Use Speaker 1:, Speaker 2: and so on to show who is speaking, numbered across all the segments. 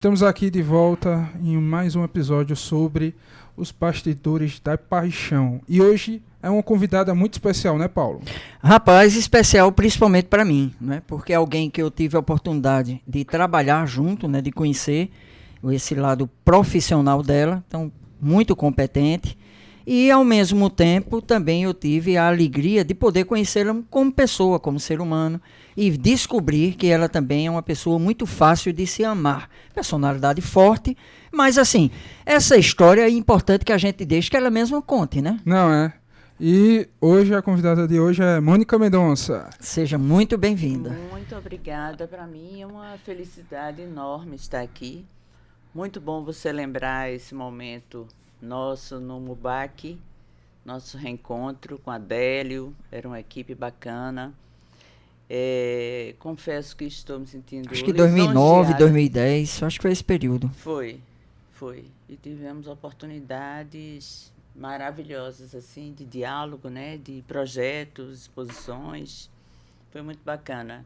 Speaker 1: Estamos aqui de volta em mais um episódio sobre os bastidores da paixão. E hoje é uma convidada muito especial, né, Paulo?
Speaker 2: Rapaz, especial principalmente para mim, né? Porque é alguém que eu tive a oportunidade de trabalhar junto, né? De conhecer esse lado profissional dela, então muito competente. E ao mesmo tempo também eu tive a alegria de poder conhecê-la como pessoa, como ser humano, e descobrir que ela também é uma pessoa muito fácil de se amar. Personalidade forte, mas assim, essa história é importante que a gente deixe que ela mesma conte, né?
Speaker 1: Não é? E hoje a convidada de hoje é Mônica Mendonça.
Speaker 2: Seja muito bem-vinda.
Speaker 3: Muito obrigada. Para mim é uma felicidade enorme estar aqui. Muito bom você lembrar esse momento nosso no MUBAC, nosso reencontro com a Adélio. Era uma equipe bacana. Confesso que estou me sentindo
Speaker 2: Acho que 2009,
Speaker 3: lisonjeada.
Speaker 2: 2010, acho que foi esse período.
Speaker 3: Foi. E tivemos oportunidades maravilhosas, assim, de diálogo, né? De projetos, exposições. Foi muito bacana.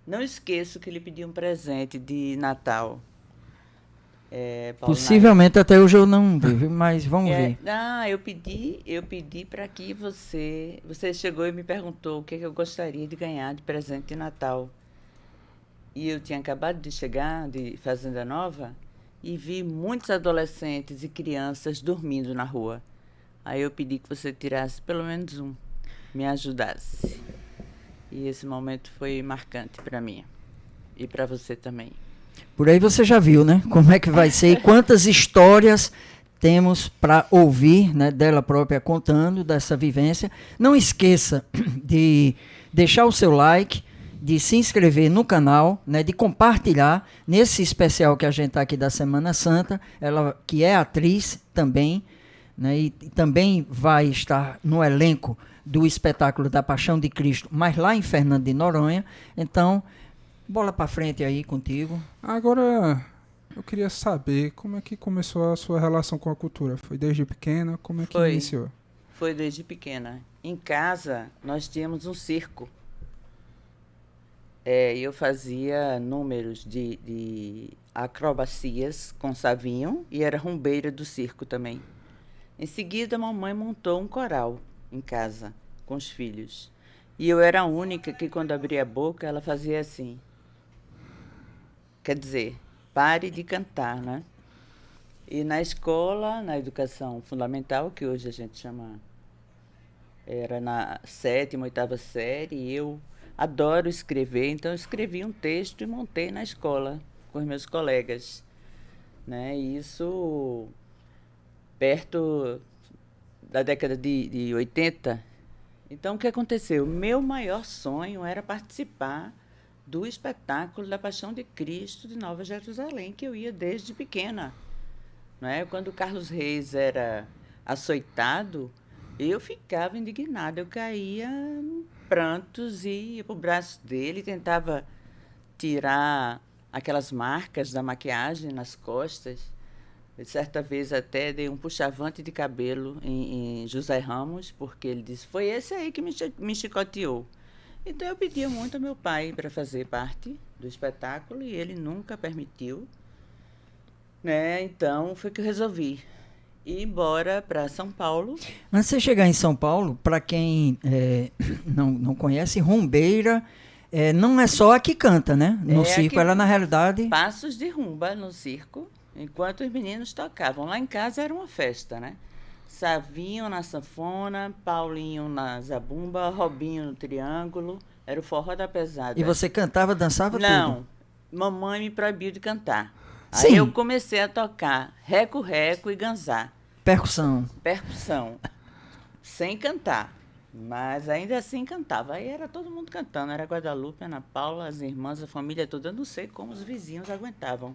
Speaker 3: Não esqueço que lhe pedi um presente de Natal. Paulo
Speaker 2: Possivelmente até hoje eu não vi, viu? Mas vamos ver.
Speaker 3: Eu pedi para que você chegou e me perguntou o que eu gostaria de ganhar de presente de Natal. E eu tinha acabado de chegar de Fazenda Nova e vi muitos adolescentes e crianças dormindo na rua. Aí eu pedi que você tirasse pelo menos um, me ajudasse. E esse momento foi marcante para mim e para você também.
Speaker 2: Por aí você já viu, né? Como é que vai ser e quantas histórias temos para ouvir, né, dela própria contando dessa vivência. Não esqueça de deixar o seu like, de se inscrever no canal, né, de compartilhar nesse especial que a gente está aqui da Semana Santa, ela que é atriz também, né, e também vai estar no elenco do espetáculo da Paixão de Cristo, mas lá em Fernando de Noronha. Então, bola para frente aí contigo.
Speaker 1: Agora, eu queria saber como é que começou a sua relação com a cultura. Foi desde pequena? Como é que iniciou?
Speaker 3: Foi desde pequena. Em casa, nós tínhamos um circo. Eu fazia números de acrobacias com savinho e era rumbeira do circo também. Em seguida, a mamãe montou um coral em casa com os filhos. E eu era a única que, quando abria a boca, ela fazia assim. Quer dizer, pare de cantar, né? E na escola, na educação fundamental, que hoje a gente chama, era na 7ª, 8ª série, eu adoro escrever, então eu escrevi um texto e montei na escola com os meus colegas, né? E isso perto da década de 80. Então, o que aconteceu? Meu maior sonho era participar do espetáculo da Paixão de Cristo de Nova Jerusalém, que eu ia desde pequena. Não é? Quando o Carlos Reis era açoitado, eu ficava indignada, eu caía em prantos e ia para o braço dele, tentava tirar aquelas marcas da maquiagem nas costas. Certa vez até dei um puxavante de cabelo em José Ramos, porque ele disse, foi esse aí que me chicoteou. Então eu pedia muito ao meu pai para fazer parte do espetáculo e ele nunca permitiu, né? Então foi que eu resolvi ir embora para São Paulo.
Speaker 2: Antes de você chegar em São Paulo, para quem não conhece, rumbeira não é só a que canta, né? No circo, ela na realidade...
Speaker 3: Passos de rumba no circo, enquanto os meninos tocavam. Lá em casa era uma festa, né? Savinho na sanfona, Paulinho na zabumba, Robinho no triângulo, era o forró da pesada.
Speaker 2: E você cantava, dançava tudo?
Speaker 3: Não, mamãe me proibiu de cantar.
Speaker 2: Sim.
Speaker 3: Aí eu comecei a tocar reco-reco e ganzá.
Speaker 2: Percussão.
Speaker 3: Sem cantar, mas ainda assim cantava. Aí era todo mundo cantando, era Guadalupe, Ana Paula, as irmãs, a família toda. Eu não sei como os vizinhos aguentavam.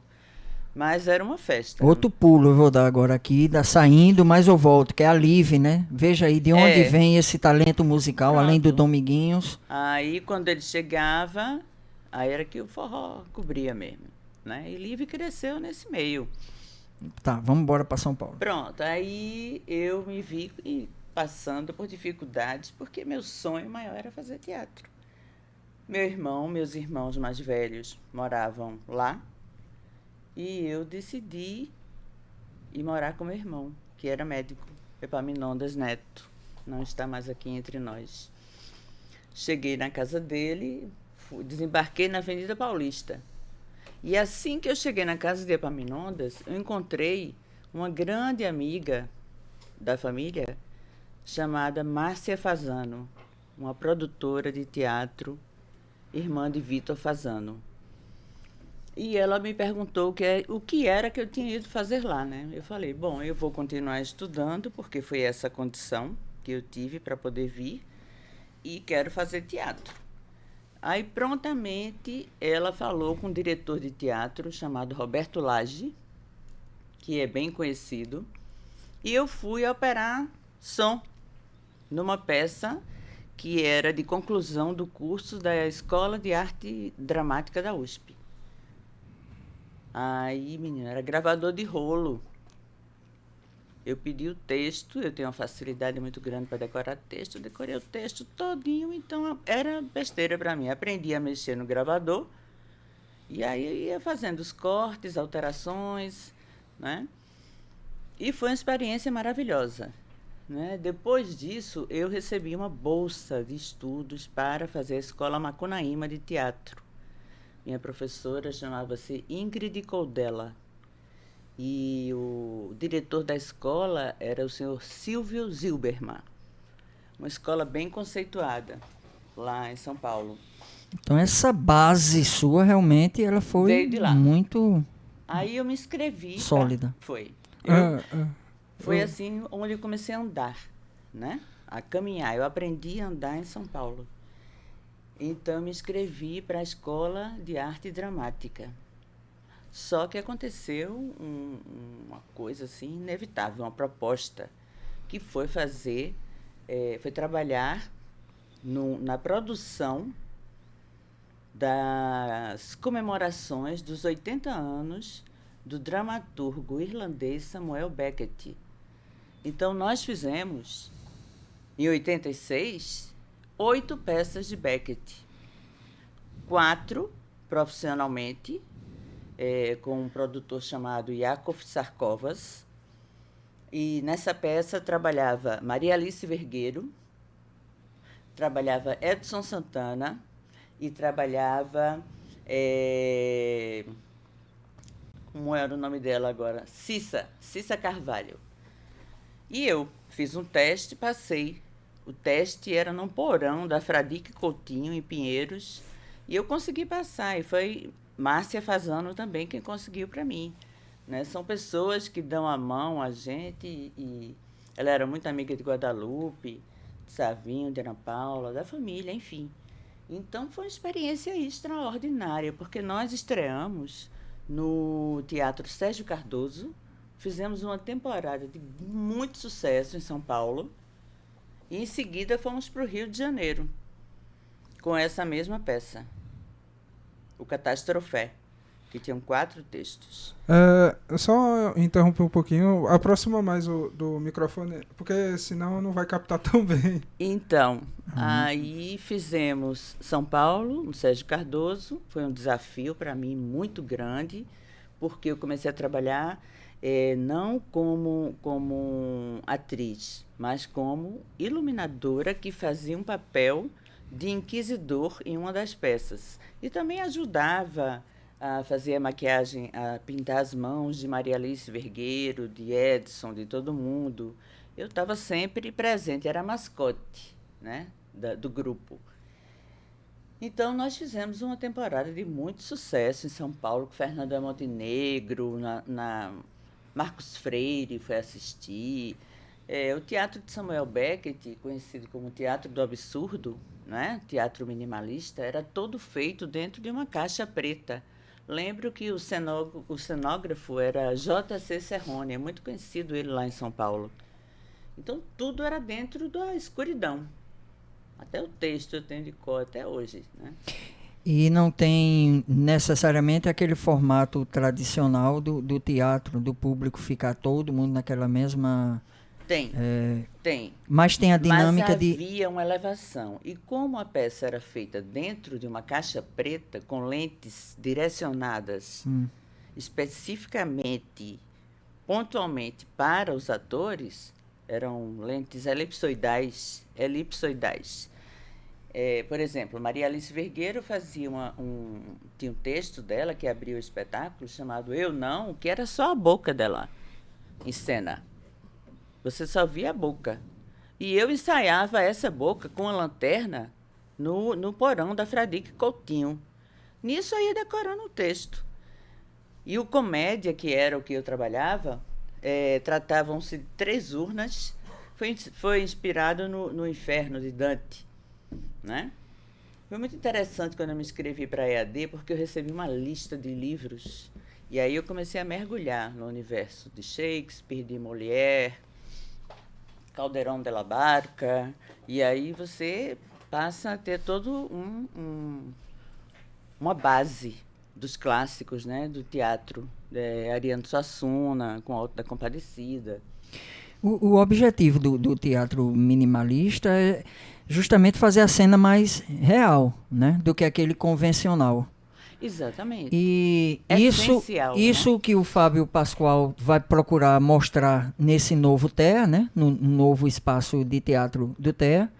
Speaker 3: Mas era uma festa.
Speaker 2: Outro pulo eu vou dar agora aqui, saindo, mas eu volto, que é a Live, né? Veja aí de onde vem esse talento musical,
Speaker 3: Pronto.
Speaker 2: Além do Dominguinhos.
Speaker 3: Aí, quando ele chegava, aí era que o forró cobria mesmo, né? E Live cresceu nesse meio.
Speaker 2: Tá, vamos embora para São Paulo.
Speaker 3: Pronto, aí eu me vi passando por dificuldades, porque meu sonho maior era fazer teatro. Meus irmãos mais velhos moravam lá. E eu decidi ir morar com meu irmão, que era médico, Epaminondas Neto. Não está mais aqui entre nós. Cheguei na casa dele, desembarquei na Avenida Paulista. E assim que eu cheguei na casa de Epaminondas, eu encontrei uma grande amiga da família chamada Márcia Fazano, uma produtora de teatro, irmã de Vitor Fazano. E ela me perguntou o que era que eu tinha ido fazer lá, né? Eu falei, bom, eu vou continuar estudando, porque foi essa condição que eu tive para poder vir, e quero fazer teatro. Aí, prontamente, ela falou com um diretor de teatro chamado Roberto Lage, que é bem conhecido, e eu fui operar som numa peça que era de conclusão do curso da Escola de Arte Dramática da USP. Aí, menina, era gravador de rolo. Eu pedi o texto, eu tenho uma facilidade muito grande para decorar texto, eu decorei o texto todinho, então era besteira para mim. Aprendi a mexer no gravador, e aí eu ia fazendo os cortes, alterações, né? E foi uma experiência maravilhosa, né? Depois disso, eu recebi uma bolsa de estudos para fazer a Escola Macunaíma de Teatro. Minha professora chamava-se Ingrid Coldella. E o diretor da escola era o senhor Silvio Zilberman. Uma escola bem conceituada, lá em São Paulo.
Speaker 2: Então essa base sua realmente ela foi
Speaker 3: Veio de lá.
Speaker 2: muito
Speaker 3: Aí eu me inscrevi.
Speaker 2: sólida.
Speaker 3: Foi.
Speaker 1: Ah,
Speaker 3: Foi assim onde eu comecei a andar, né? A caminhar. Eu aprendi a andar em São Paulo. Então, eu me inscrevi para a Escola de Arte Dramática. Só que aconteceu uma coisa assim inevitável, uma proposta, que foi foi trabalhar na produção das comemorações dos 80 anos do dramaturgo irlandês Samuel Beckett. Então, nós fizemos, em 86, 8 peças de Beckett. 4 profissionalmente, com um produtor chamado Yakov Sarkovas. E nessa peça trabalhava Maria Alice Vergueiro, trabalhava Edson Santana e trabalhava... como era o nome dela agora? Cissa Carvalho. E eu fiz um teste, passei. O teste era num porão da Fradique Coutinho, em Pinheiros, e eu consegui passar. E foi Márcia Fazano também quem conseguiu para mim, né? São pessoas que dão a mão a gente, e ela era muito amiga de Guadalupe, de Savinho, de Ana Paula, da família, enfim. Então, foi uma experiência extraordinária, porque nós estreamos no Teatro Sérgio Cardoso, fizemos uma temporada de muito sucesso em São Paulo, e em seguida fomos para o Rio de Janeiro, com essa mesma peça, o Catastrofé, que tinham 4 textos.
Speaker 1: Só interromper um pouquinho, aproxima mais do microfone, porque senão não vai captar tão bem.
Speaker 3: Então, aí fizemos São Paulo, no Sérgio Cardoso. Foi um desafio para mim muito grande, porque eu comecei a trabalhar não como atriz, mas como iluminadora que fazia um papel de inquisidor em uma das peças. E também ajudava a fazer a maquiagem, a pintar as mãos de Maria Alice Vergueiro, de Edson, de todo mundo. Eu estava sempre presente, era a mascote, né, do grupo. Então, nós fizemos uma temporada de muito sucesso em São Paulo, com Fernanda Montenegro, Marcos Freire foi assistir. O Teatro de Samuel Beckett, conhecido como Teatro do Absurdo, né, teatro minimalista, era todo feito dentro de uma caixa preta. Lembro que o cenógrafo era J.C. Serrone, é muito conhecido ele lá em São Paulo. Então, tudo era dentro da escuridão. Até o texto eu tenho de cor até hoje, né?
Speaker 2: E não tem necessariamente aquele formato tradicional do teatro, do público ficar todo mundo naquela mesma...
Speaker 3: Tem.
Speaker 2: Mas tem a dinâmica
Speaker 3: Mas havia uma elevação. E como a peça era feita dentro de uma caixa preta, com lentes direcionadas especificamente, pontualmente para os atores, eram lentes elipsoidais. Por exemplo, Maria Alice Vergueiro fazia tinha um texto dela que abriu o espetáculo chamado Eu Não, que era só a boca dela em cena. Você só via a boca. E eu ensaiava essa boca com a lanterna no porão da Fradique Coutinho. Nisso eu ia decorando o texto. E o comédia, que era o que eu trabalhava, tratavam-se de 3 urnas. Foi inspirado no Inferno de Dante, né? Foi muito interessante quando eu me inscrevi para a EAD, porque eu recebi uma lista de livros. E aí eu comecei a mergulhar no universo de Shakespeare, de Molière, Calderón de la Barca. E aí você passa a ter todo uma base dos clássicos, né, do teatro. Ariano Suassuna, com Auto da Compadecida.
Speaker 2: O objetivo do teatro minimalista é justamente fazer a cena mais real, né, do que aquele convencional.
Speaker 3: Exatamente.
Speaker 2: E
Speaker 3: Essencial,
Speaker 2: isso
Speaker 3: né?
Speaker 2: que o Fábio Pascoal vai procurar mostrar nesse novo TEA, né, no novo espaço de teatro do TEA,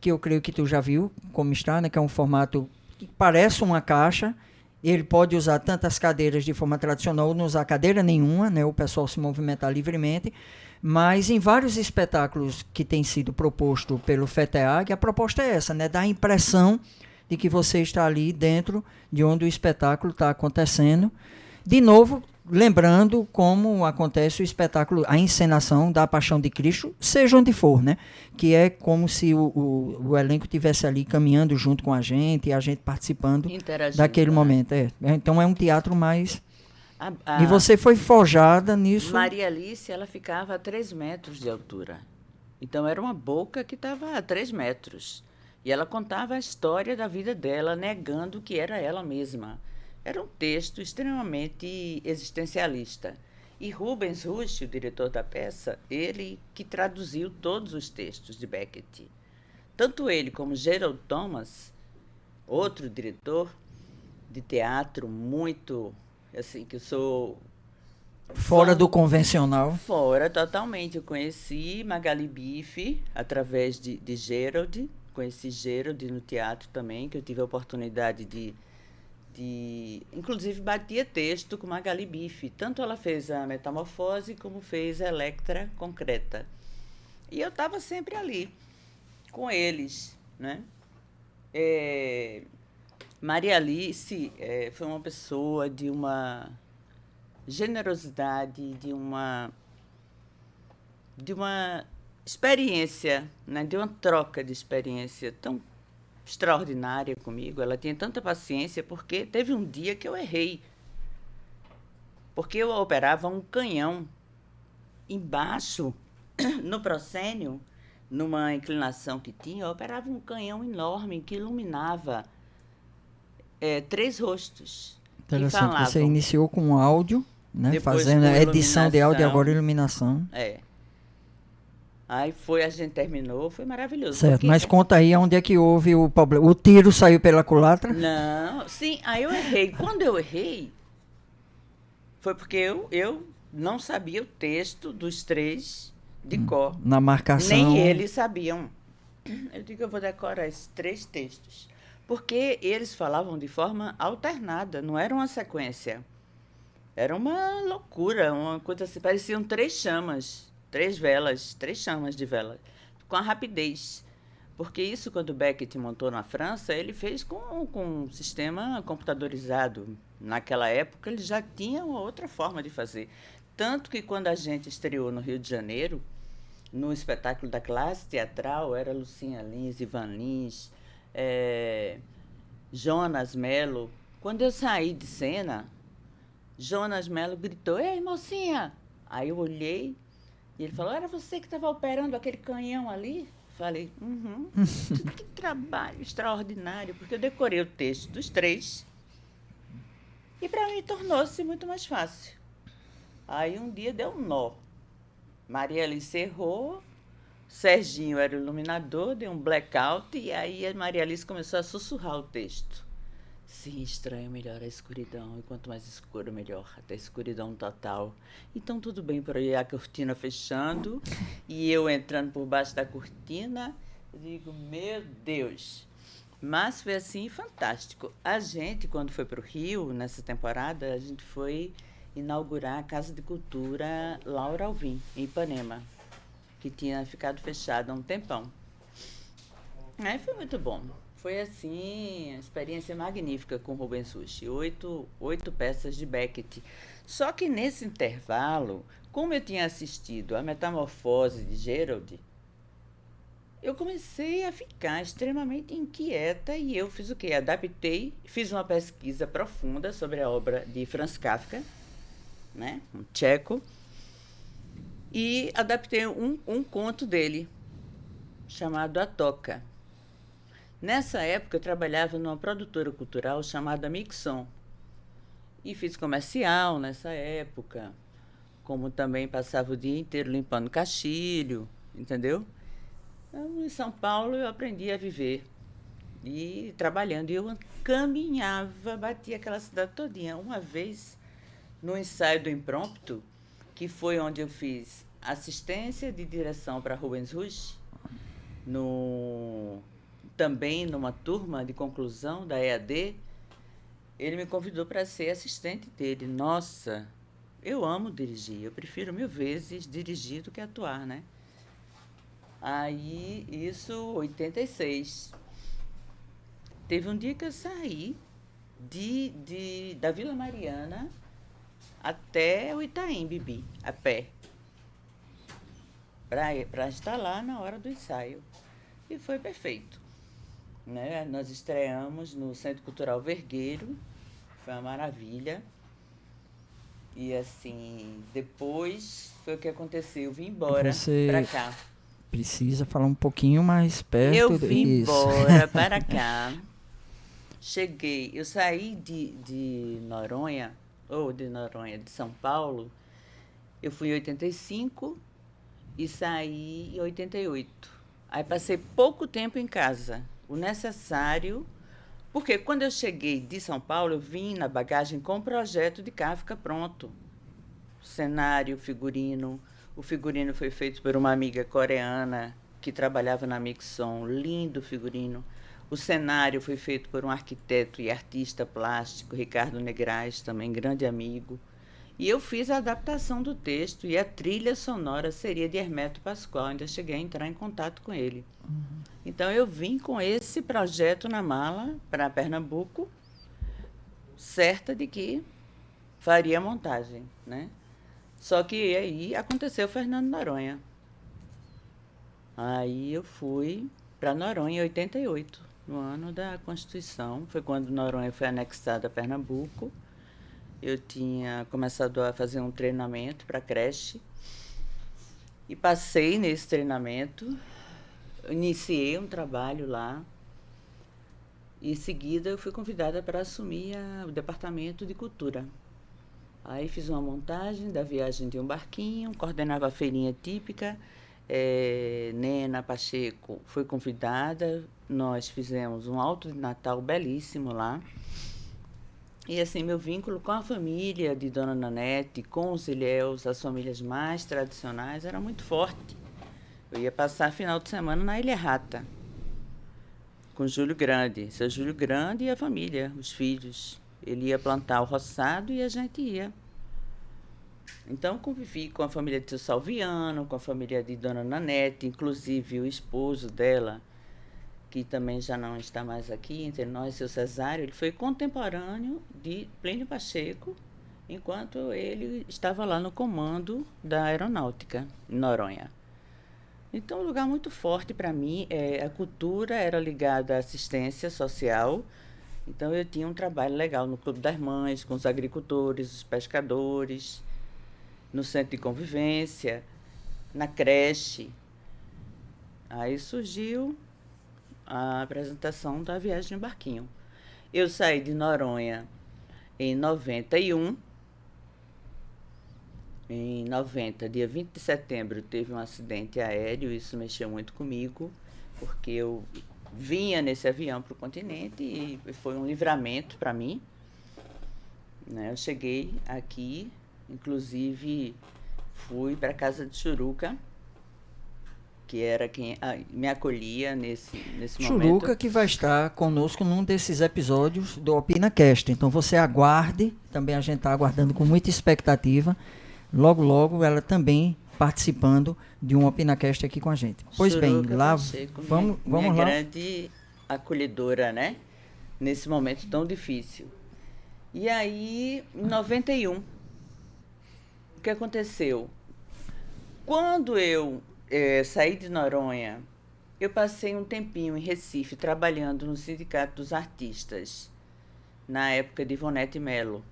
Speaker 2: que eu creio que tu já viu como está, né, que é um formato que parece uma caixa. Ele pode usar tantas cadeiras de forma tradicional ou não usar cadeira nenhuma, né, o pessoal se movimentar livremente. Mas em vários espetáculos que tem sido proposto pelo FETEAG, a proposta é essa, né, dar a impressão de que você está ali dentro de onde o espetáculo está acontecendo. De novo, lembrando como acontece o espetáculo, a encenação da Paixão de Cristo, seja onde for, né? Que é como se o elenco estivesse ali caminhando junto com a gente e a gente participando daquele momento. Então é um teatro mais... E você foi forjada nisso?
Speaker 3: Maria Alice, ela ficava a 3 metros de altura. Então era uma boca que estava a 3 metros. E ela contava a história da vida dela, negando que era ela mesma. Era um texto extremamente existencialista. E Rubens Rusch, o diretor da peça, ele que traduziu todos os textos de Beckett. Tanto ele como Gerald Thomas, outro diretor de teatro muito, assim, que eu sou...
Speaker 2: Fora do convencional.
Speaker 3: Fora, totalmente. Eu conheci Magali Bife através de Gerald. Conheci Gerald no teatro também, que eu tive a oportunidade de inclusive, batia texto com Magali Bife. Tanto ela fez a Metamorfose, como fez a Electra Concreta. E eu estava sempre ali, com eles, né? Maria Alice foi uma pessoa de uma generosidade, de uma experiência, né? De uma troca de experiência tão extraordinária comigo. Ela tinha tanta paciência, porque teve um dia que eu errei. Porque eu operava um canhão embaixo, no proscênio, numa inclinação que tinha, eu operava um canhão enorme que iluminava 3 rostos.
Speaker 2: Interessante. Você iniciou com áudio, né? Fazendo a edição de áudio e agora iluminação.
Speaker 3: Aí a gente terminou, foi maravilhoso.
Speaker 2: Certo, mas conta aí onde é que houve o problema. O tiro saiu pela culatra?
Speaker 3: Não, sim, aí eu errei. Quando eu errei, foi porque eu não sabia o texto dos 3 de cor.
Speaker 2: Na marcação.
Speaker 3: Nem eles sabiam. Eu digo que eu vou decorar esses 3 textos. Porque eles falavam de forma alternada, não era uma sequência. Era uma loucura, uma coisa assim, pareciam 3 chamas. 3 velas, 3 chamas de vela, com a rapidez. Porque isso, quando Beckett montou na França, ele fez com um sistema computadorizado. Naquela época, ele já tinha uma outra forma de fazer. Tanto que, quando a gente estreou no Rio de Janeiro, no espetáculo da classe teatral, era Lucinha Lins, Ivan Lins, Jonas Mello. Quando eu saí de cena, Jonas Mello gritou: "Ei, mocinha!" Aí eu olhei, e ele falou: "Era você que estava operando aquele canhão ali?" Falei: Que trabalho extraordinário, porque eu decorei o texto dos 3 e para mim tornou-se muito mais fácil. Aí um dia deu um nó. Maria Alice errou, Serginho era o iluminador, deu um blackout, e aí a Maria Alice começou a sussurrar o texto. Sim, estranho, melhor a escuridão. E quanto mais escuro, melhor. Até escuridão total. Então, tudo bem por aí, a cortina fechando e eu entrando por baixo da cortina. Eu digo, meu Deus. Mas foi assim, fantástico. A gente, quando foi para o Rio, nessa temporada, a gente foi inaugurar a Casa de Cultura Laura Alvim, em Ipanema, que tinha ficado fechada há um tempão. Aí foi muito bom. Foi assim, uma experiência magnífica com Rubens Sushi. Oito peças de Beckett. Só que nesse intervalo, como eu tinha assistido a Metamorfose de Gerald, eu comecei a ficar extremamente inquieta e eu fiz o quê? Adaptei, fiz uma pesquisa profunda sobre a obra de Franz Kafka, né? Um tcheco, e adaptei um conto dele, chamado A Toca. Nessa época, eu trabalhava numa produtora cultural chamada Mixon. E fiz comercial nessa época, como também passava o dia inteiro limpando caixilho, entendeu? Então, em São Paulo, eu aprendi a viver e trabalhando. E eu caminhava, batia aquela cidade todinha. Uma vez, no ensaio do Impromptu, que foi onde eu fiz assistência de direção para Rubens Rusch, também numa turma de conclusão da EAD, ele me convidou para ser assistente dele. Nossa, eu amo dirigir, eu prefiro 1000 vezes dirigir do que atuar, né? Aí, isso, 86. Teve um dia que eu saí da Vila Mariana até o Itaim Bibi, a pé, para estar lá na hora do ensaio. E foi perfeito. Né? Nós estreamos no Centro Cultural Vergueiro, foi uma maravilha. E assim, depois foi o que aconteceu, eu vim embora para cá.
Speaker 2: Precisa falar um pouquinho mais perto.
Speaker 3: Eu vim embora para cá. Cheguei, eu saí de Noronha, de São Paulo. Eu fui em 85 e saí em 88. Aí passei pouco tempo em casa, o necessário, porque quando eu cheguei de São Paulo, eu vim na bagagem com o projeto de Kafka pronto. Cenário, figurino. O figurino foi feito por uma amiga coreana que trabalhava na Mixon, lindo figurino. O cenário foi feito por um arquiteto e artista plástico, Ricardo Negrais, também grande amigo. E eu fiz a adaptação do texto e a trilha sonora seria de Hermeto Pascoal. Ainda cheguei a entrar em contato com ele. Uhum. Então, eu vim com esse projeto na mala para Pernambuco, certa de que faria a montagem, né? Só que aí aconteceu Fernando Noronha. Aí eu fui para Noronha em 88, no ano da Constituição. Foi quando Noronha foi anexada a Pernambuco. Eu tinha começado a fazer um treinamento para creche e passei nesse treinamento, iniciei um trabalho lá e em seguida eu fui convidada para assumir o departamento de cultura. Aí fiz uma montagem da viagem de um barquinho, coordenava a feirinha típica, Nena Pacheco foi convidada, nós fizemos um alto de Natal belíssimo lá. E assim, meu vínculo com a família de Dona Nanete, com os Ilhéus, as famílias mais tradicionais, era muito forte. Eu ia passar final de semana na Ilha Rata, com Júlio Grande, seu Júlio Grande e a família, os filhos. Ele ia plantar o roçado e a gente ia. Então, convivi com a família de seu Salviano, com a família de Dona Nanete, inclusive o esposo dela, que também já não está mais aqui entre nós, seu Cesário. Ele foi contemporâneo de Plínio Pacheco, enquanto ele estava lá no comando da aeronáutica, em Noronha. Então, um lugar muito forte para mim. A cultura era ligada à assistência social. Então, eu tinha um trabalho legal no Clube das Mães, com os agricultores, os pescadores, no centro de convivência, na creche. Aí surgiu a apresentação da viagem no barquinho. Eu saí de Noronha em 91. Em 90, dia 20 de setembro, teve um acidente aéreo. Isso mexeu muito comigo, porque eu vinha nesse avião para o continente e foi um livramento para mim, né? Eu cheguei aqui, inclusive fui para a casa de Churuca, que era quem me acolhia nesse momento.
Speaker 2: Churuca, que vai estar conosco num desses episódios do OpinaCast. Então você aguarde, também a gente está aguardando com muita expectativa. Logo, logo, ela também participando de um OpinaCast aqui com a gente. Pois
Speaker 3: Churuca
Speaker 2: bem, lá
Speaker 3: Pacheco,
Speaker 2: vamos
Speaker 3: minha
Speaker 2: lá.
Speaker 3: grande acolhedora, né? Nesse momento tão difícil. E aí, em 91, o que aconteceu? Quando eu saí de Noronha, eu passei um tempinho em Recife trabalhando no Sindicato dos Artistas, na época de Ivonete Melo.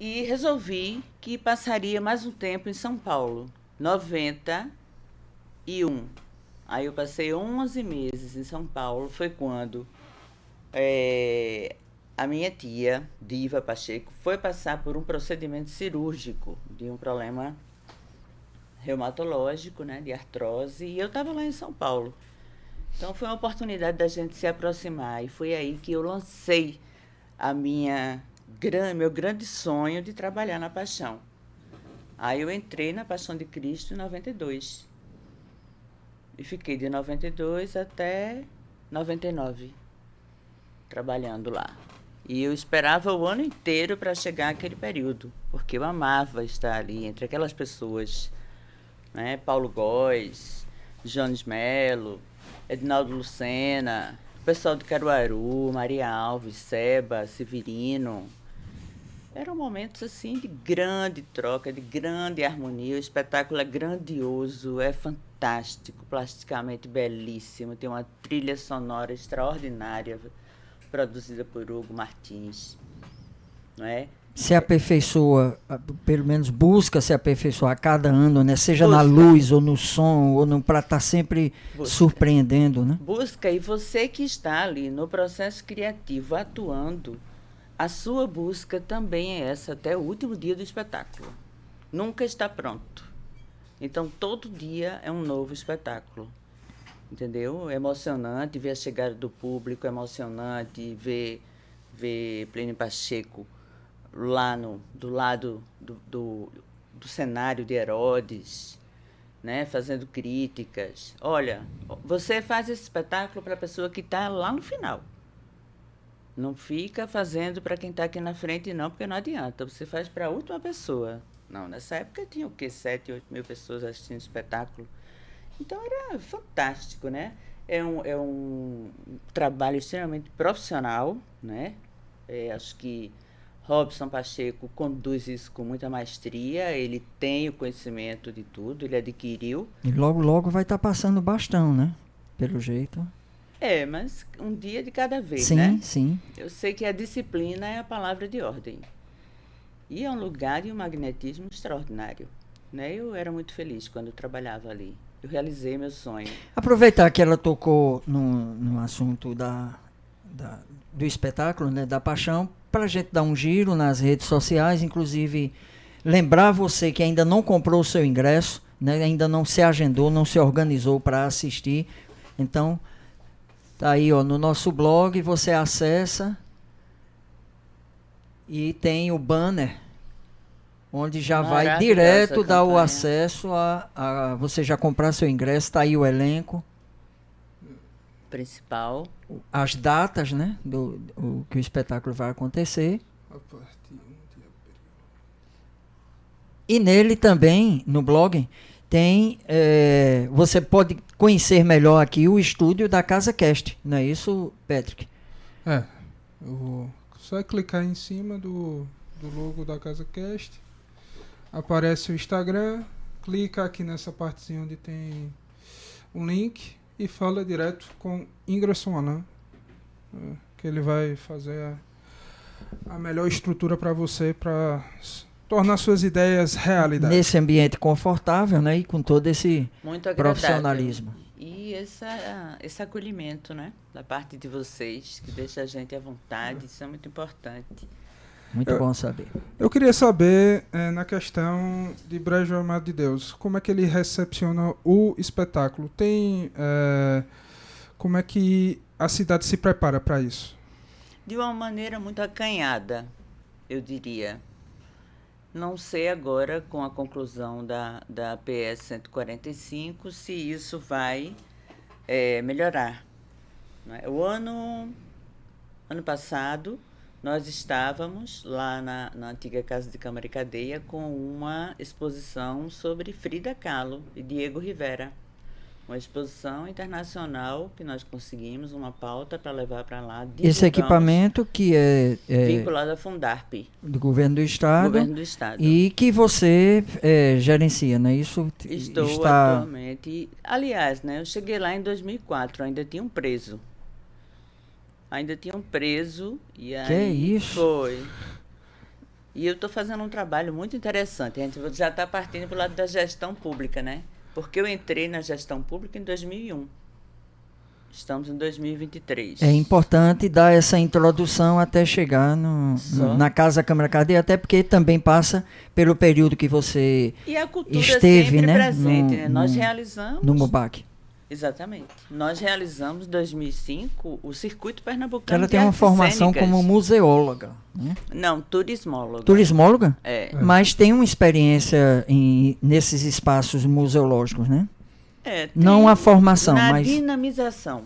Speaker 3: E resolvi que passaria mais um tempo em São Paulo, 91. Aí eu passei 11 meses em São Paulo, foi quando a minha tia, Diva Pacheco, foi passar por um procedimento cirúrgico de um problema reumatológico, né, de artrose, e eu estava lá em São Paulo. Então foi uma oportunidade da gente se aproximar, e foi aí que eu lancei meu grande sonho de trabalhar na Paixão. Aí eu entrei na Paixão de Cristo em 92. E fiquei de 92 até 99, trabalhando lá. E eu esperava o ano inteiro para chegar aquele período, porque eu amava estar ali entre aquelas pessoas, né? Paulo Góes, Jones Melo, Edinaldo Lucena, o pessoal de Caruaru, Maria Alves, Seba, Severino. Eram momentos assim de grande troca, de grande harmonia. O espetáculo é grandioso, é fantástico, plasticamente belíssimo. Tem uma trilha sonora extraordinária, produzida por Hugo Martins, não é?
Speaker 2: Se aperfeiçoa, pelo menos busca se aperfeiçoar a cada ano, né? Seja
Speaker 3: Busca.
Speaker 2: na luz ou no som, ou para estar sempre surpreendendo, né?
Speaker 3: Busca, e você que está ali no processo criativo, atuando, a sua busca também é essa até o último dia do espetáculo. Nunca está pronto. Então, todo dia é um novo espetáculo. Entendeu? É emocionante ver a chegada do público, é emocionante ver Plínio Pacheco lá do lado do cenário de Herodes, né, fazendo críticas. Olha, você faz esse espetáculo para a pessoa que está lá no final. Não fica fazendo para quem está aqui na frente, não, porque não adianta. Você faz para a última pessoa. Não, nessa época tinha o quê? 7, 8 mil pessoas assistindo o espetáculo. Então era fantástico, né? É um trabalho extremamente profissional, né? Acho que Robson Pacheco conduz isso com muita maestria, ele tem o conhecimento de tudo, ele adquiriu.
Speaker 2: E logo, logo vai estar passando o bastão, né? Pelo jeito.
Speaker 3: Mas um dia de cada vez,
Speaker 2: sim,
Speaker 3: né?
Speaker 2: Sim.
Speaker 3: Eu sei que a disciplina é a palavra de ordem. E é um lugar de um magnetismo extraordinário, né? Eu era muito feliz quando eu trabalhava ali. Eu realizei meu sonho.
Speaker 2: Aproveitar que ela tocou no assunto do espetáculo, né, da Paixão, para a gente dar um giro nas redes sociais, inclusive lembrar você que ainda não comprou o seu ingresso, né, ainda não se agendou, não se organizou para assistir. Então, tá aí, ó, no nosso blog, você acessa e tem o banner, onde já vai direto dar o acesso a você já comprar seu ingresso. Está aí o elenco
Speaker 3: principal,
Speaker 2: as datas, né, que o espetáculo vai acontecer. E nele também, no blog, tem você pode conhecer melhor aqui o estúdio da Casa Cast, não é isso, Patrick?
Speaker 1: Só clicar em cima do logo da Casa Cast, aparece o Instagram, clica aqui nessa partezinha onde tem um link e fala direto com Ingresson Alain, que ele vai fazer a melhor estrutura para você, para tornar suas ideias realidade.
Speaker 2: Nesse ambiente confortável, né, e com todo esse
Speaker 3: muito
Speaker 2: profissionalismo.
Speaker 3: E esse acolhimento, né, da parte de vocês, que deixa a gente à vontade, isso é muito importante.
Speaker 2: Muito bom saber.
Speaker 1: Eu queria saber, na questão de Brejo Amado de Deus, como é que ele recepciona o espetáculo? Tem Como é que a cidade se prepara para isso?
Speaker 3: De uma maneira muito acanhada, eu diria. Não sei agora, com a conclusão da PS 145, se isso vai melhorar. Não é? Ano passado, nós estávamos lá na antiga Casa de Câmara e Cadeia com uma exposição sobre Frida Kahlo e Diego Rivera. Uma exposição internacional que nós conseguimos, uma pauta para levar para lá.
Speaker 2: Esse equipamento que é
Speaker 3: vinculado à Fundarp,
Speaker 2: do governo do estado, e que você gerencia, não é isso?
Speaker 3: Estou atualmente. Aliás, né, eu cheguei lá em 2004, ainda tinha um preso. E aí
Speaker 2: que é isso?
Speaker 3: Foi. E eu estou fazendo um trabalho muito interessante. A gente já está partindo para o lado da gestão pública, né? Porque eu entrei na gestão pública em 2001. Estamos em 2023.
Speaker 2: É importante dar essa introdução até chegar na Casa Câmara Cadeia, até porque também passa pelo período que você
Speaker 3: e a cultura
Speaker 2: esteve,
Speaker 3: sempre
Speaker 2: né?
Speaker 3: presente, né? Nós realizamos...
Speaker 2: No MUBAC.
Speaker 3: Exatamente. Nós realizamos em 2005 o Circuito Pernambucano
Speaker 2: Ela
Speaker 3: de
Speaker 2: tem uma
Speaker 3: Artes
Speaker 2: formação
Speaker 3: Cênicas.
Speaker 2: como museóloga, né?
Speaker 3: Não, turismóloga.
Speaker 2: Turismóloga?
Speaker 3: É.
Speaker 2: Mas tem uma experiência nesses espaços museológicos, né? Não a formação,
Speaker 3: na
Speaker 2: mas...
Speaker 3: dinamização.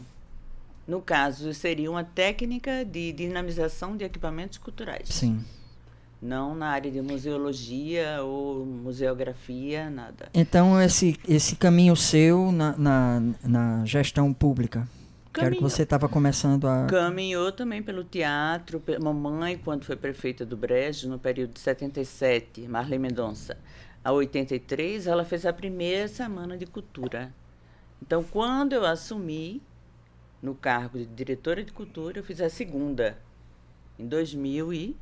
Speaker 3: No caso, seria uma técnica de dinamização de equipamentos culturais.
Speaker 2: Sim.
Speaker 3: Não na área de museologia ou museografia, nada.
Speaker 2: Então, esse caminho seu na gestão pública, que era que você estava começando a...
Speaker 3: Caminhou também pelo teatro. Mamãe, quando foi prefeita do Brejo, no período de 77, Marlene Mendonça, a 83, ela fez a primeira semana de cultura. Então, quando eu assumi no cargo de diretora de cultura, eu fiz a segunda, em 2002.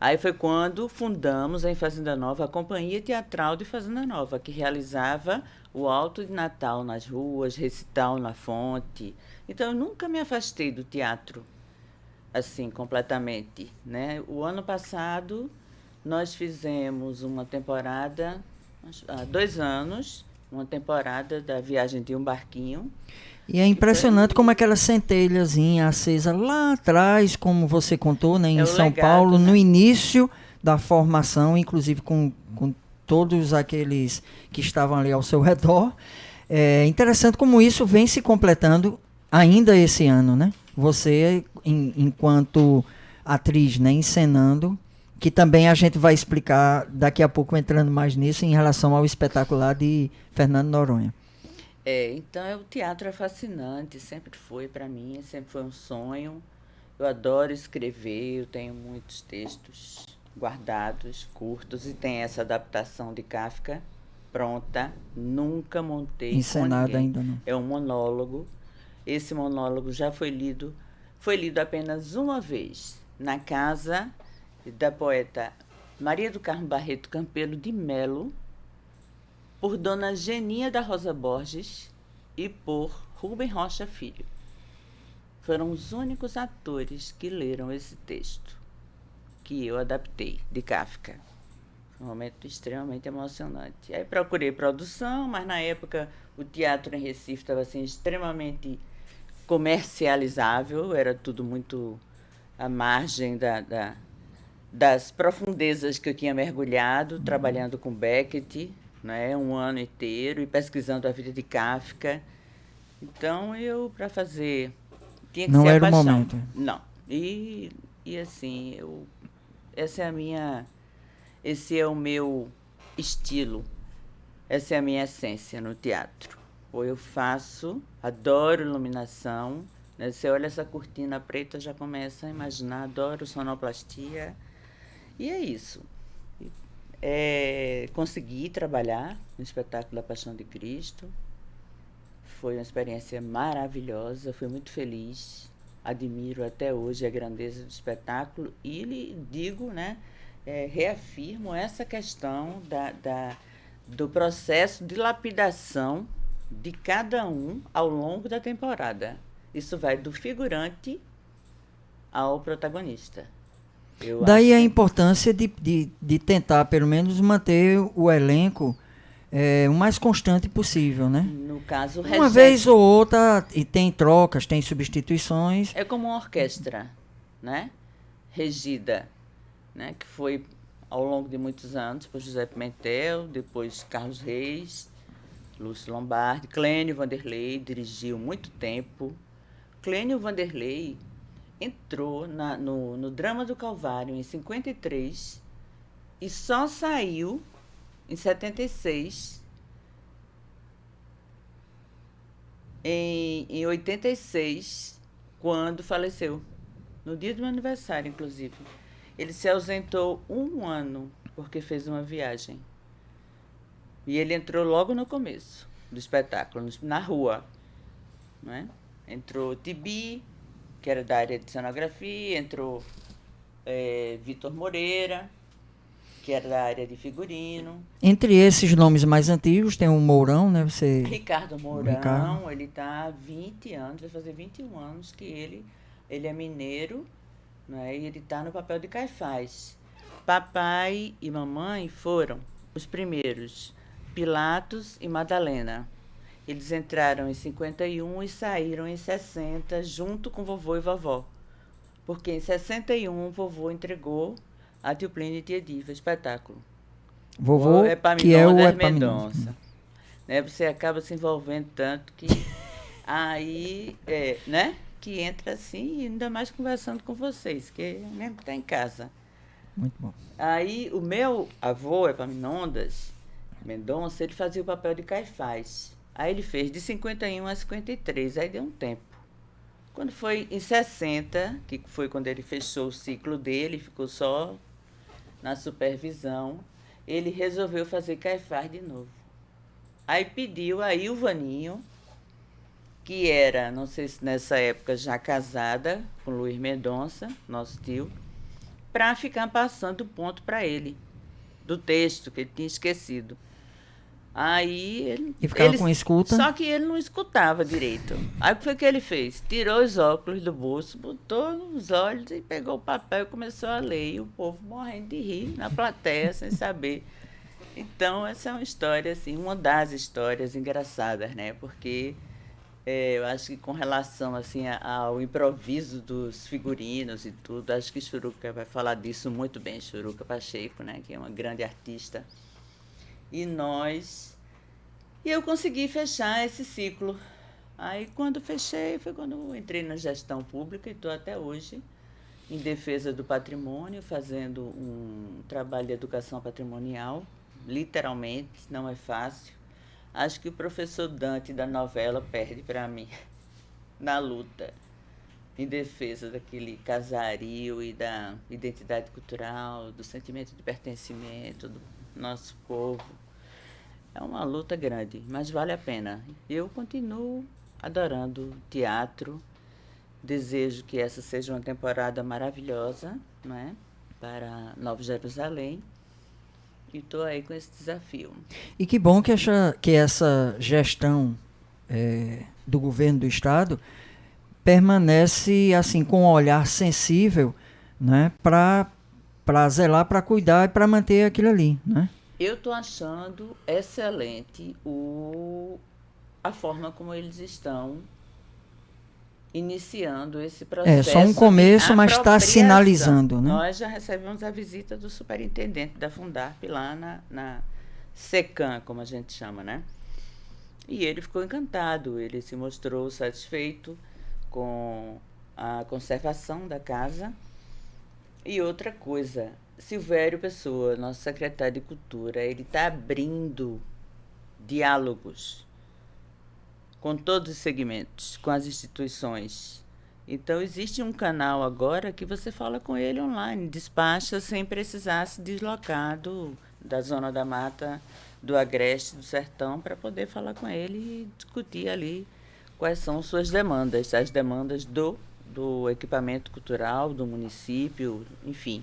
Speaker 3: Aí foi quando fundamos em Fazenda Nova a Companhia Teatral de Fazenda Nova, que realizava o Alto de Natal nas ruas, recital na fonte. Então, eu nunca me afastei do teatro, assim, completamente, né? O ano passado, nós fizemos uma temporada, há 2 anos, uma temporada da Viagem de um Barquinho.
Speaker 2: E é impressionante como aquela centelhazinha acesa lá atrás, como você contou, né, em São Paulo, né? No início da formação, inclusive com todos aqueles que estavam ali ao seu redor. É interessante como isso vem se completando ainda esse ano, né? Você, enquanto atriz, né, encenando, que também a gente vai explicar daqui a pouco, entrando mais nisso, em relação ao espetacular de Fernando Noronha.
Speaker 3: Então o teatro é fascinante, sempre foi para mim, sempre foi um sonho. Eu adoro escrever, eu tenho muitos textos guardados, curtos, e tem essa adaptação de Kafka pronta, nunca montei
Speaker 2: encenada ainda não.
Speaker 3: É um monólogo. Esse monólogo já foi lido apenas uma vez, na casa da poeta Maria do Carmo Barreto Campelo de Melo, por Dona Geninha da Rosa Borges e por Rubem Rocha Filho. Foram os únicos atores que leram esse texto, que eu adaptei, de Kafka. Foi um momento extremamente emocionante. Aí procurei produção, mas na época o teatro em Recife estava assim, extremamente comercializável, era tudo muito à margem das profundezas que eu tinha mergulhado, trabalhando com Beckett, né, um ano inteiro, e pesquisando a vida de Kafka. Então, para fazer... Tinha que
Speaker 2: não
Speaker 3: ser
Speaker 2: era
Speaker 3: a
Speaker 2: o
Speaker 3: paixão.
Speaker 2: momento.
Speaker 3: Não. E assim, esse é o meu estilo, essa é a minha essência no teatro. Ou eu faço, adoro iluminação, né? Você olha essa cortina preta, já começa a imaginar, adoro sonoplastia, e é isso. Consegui trabalhar no espetáculo da Paixão de Cristo. Foi uma experiência maravilhosa, fui muito feliz. Admiro até hoje a grandeza do espetáculo e lhe digo, né, reafirmo essa questão do processo de lapidação de cada um ao longo da temporada. Isso vai do figurante ao protagonista.
Speaker 2: Daí a importância de tentar, pelo menos, manter o elenco o mais constante possível, né?
Speaker 3: No caso,
Speaker 2: Uma vez ou outra, e tem trocas, tem substituições.
Speaker 3: é como uma orquestra, né? Regida, né? Que foi ao longo de muitos anos por José Pimentel, depois Carlos Reis, Lúcio Lombardi, Clênio Vanderlei dirigiu muito tempo. Clênio Vanderlei entrou no Drama do Calvário em 53 e só saiu em 76. Em 86, quando faleceu. No dia do meu aniversário, inclusive. Ele se ausentou 1 ano porque fez uma viagem. E ele entrou logo no começo do espetáculo, na rua. Né? Entrou Tibi, que era da área de cenografia, entrou Vitor Moreira, que era da área de figurino.
Speaker 2: Entre esses nomes mais antigos tem o Mourão, né?
Speaker 3: Ricardo Mourão, ele está há 20 anos, vai fazer 21 anos que ele é mineiro, né? E ele está no papel de Caifás. Papai e mamãe foram os primeiros, Pilatos e Madalena. Eles entraram em 51 e saíram em 60, junto com vovô e vovó. Porque em 61 o vovô entregou a Tio Plínio e Tia Diva, espetáculo.
Speaker 2: Vovô, que é o
Speaker 3: Mendonça. Né? Você acaba se envolvendo tanto que aí, né? Que entra assim, ainda mais conversando com vocês, que mesmo que está em casa.
Speaker 2: Muito bom.
Speaker 3: Aí o meu avô, Epaminondas Mendonça, ele fazia o papel de Caifás. Aí ele fez de 51 a 53, aí deu um tempo. Quando foi em 60, que foi quando ele fechou o ciclo dele, ficou só na supervisão, ele resolveu fazer Caifás de novo. Aí pediu a Ilvaninho, que era, não sei se nessa época já casada com Luiz Mendonça, nosso tio, para ficar passando o ponto para ele, do texto que ele tinha esquecido. Aí
Speaker 2: e ficava com escuta.
Speaker 3: Só que ele não escutava direito. Aí o que foi que ele fez? Tirou os óculos do bolso, botou nos olhos e pegou o papel e começou a ler. E o povo morrendo de rir na plateia, sem saber. Então, essa é uma história, assim, uma das histórias engraçadas, né? Porque eu acho que com relação assim, ao improviso dos figurinos e tudo, acho que Churuca vai falar disso muito bem, Churuca Pacheco, né? Que é uma grande artista. E eu consegui fechar esse ciclo. Aí, quando fechei, foi quando eu entrei na gestão pública e estou até hoje em defesa do patrimônio, fazendo um trabalho de educação patrimonial, literalmente, não é fácil. Acho que o professor Dante da novela perde para mim na luta em defesa daquele casario e da identidade cultural, do sentimento de pertencimento do nosso povo. É uma luta grande, mas vale a pena. Eu continuo adorando teatro, desejo que essa seja uma temporada maravilhosa, não é? Para Nova Jerusalém, e estou aí com esse desafio.
Speaker 2: E que bom que essa gestão do governo do Estado permanece assim com um olhar sensível, né, para zelar, para cuidar e para manter aquilo ali, né?
Speaker 3: Eu estou achando excelente a forma como eles estão iniciando esse processo.
Speaker 2: É só um começo, mas está sinalizando, né?
Speaker 3: Nós já recebemos a visita do superintendente da Fundarp lá na SECAM, como a gente chama, né? E ele ficou encantado, ele se mostrou satisfeito com a conservação da casa. E outra coisa, Silvério Pessoa, nosso secretário de Cultura, ele está abrindo diálogos com todos os segmentos, com as instituições. Então, existe um canal agora que você fala com ele online, despacha sem precisar se deslocar da Zona da Mata, do Agreste, do Sertão, para poder falar com ele e discutir ali quais são suas demandas, as demandas do equipamento cultural, do município, enfim.